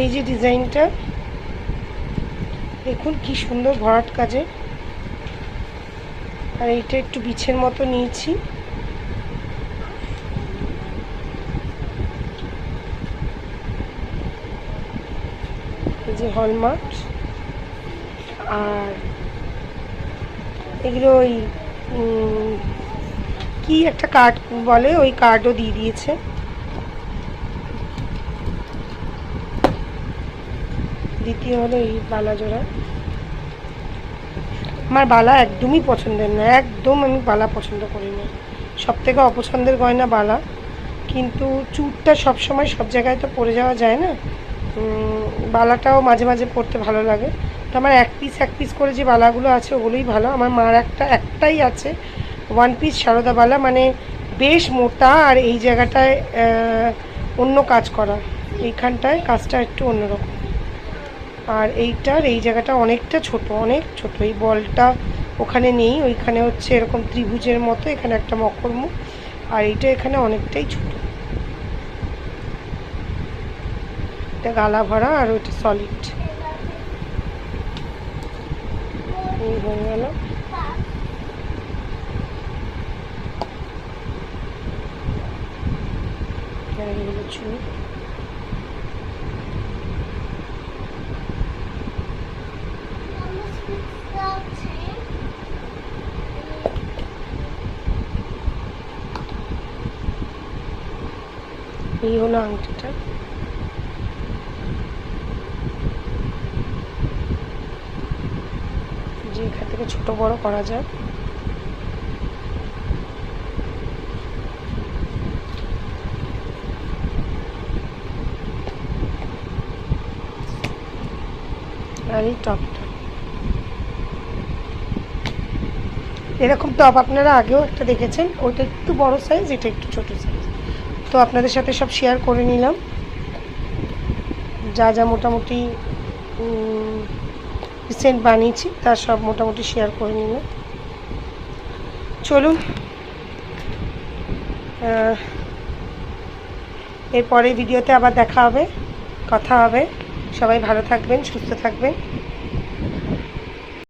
এই যে ডিজাইনটা দেখুন কি সুন্দর ভরাট কাজে। আর এইটা একটু বিছের মতো নিয়েছি। এই যে হলমার্ক। আর এগুলো ওই কি একটা কার্ড বলে, ওই কার্ডও দিয়ে দিয়েছে। দ্বিতীয় হলো এই বালা জোড়া। আমার বালা একদমই পছন্দের না, একদম আমি বালা পছন্দ করি না। সব থেকে অপছন্দের গয়না বালা। কিন্তু চুড়টা সবসময় সব জায়গায় তো পরে যাওয়া যায় না, বালাটাও মাঝে মাঝে পরতে ভালো লাগে। তো আমার এক পিস করে যে বালাগুলো আছে ওগুলোই ভালো। আমার মার একটাই আছে ওয়ান পিস সারদা বালা, মানে বেশ মোটা, আর এই জায়গাটায় অন্য কাজ করা, এইখানটায় কাজটা একটু অন্যরকম। আর এইটার এই জায়গাটা অনেকটা ছোট, অনেক ছোট। এই বলটা ওখানে নেই, ওইখানে হচ্ছে এরকম ত্রিভুজের মতো, এখানে একটা মকর মুখ, আর এইটা এখানে অনেকটাই ছোট। এটা গালা ভরা আর ওইটা সলিড। এই হয়ে গেল। চুল এই হলো আংটিটা। যে এখান থেকে ছোট বড় করা যায়। আর এই টপটা, এরকম টপ আপনারা আগেও একটা দেখেছেন, ওইটা একটু বড় সাইজ, এটা একটু ছোট সাইজ। তো আপনাদের সাথে সব শেয়ার করে নিলাম, যা যা মোটামুটি রিসেন্ট বানিয়েছি তার সব মোটামুটি শেয়ার করে নিলাম। চলুন এরপরে ভিডিওতে আবার দেখা হবে, কথা হবে। সবাই ভালো থাকবেন, সুস্থ থাকবেন।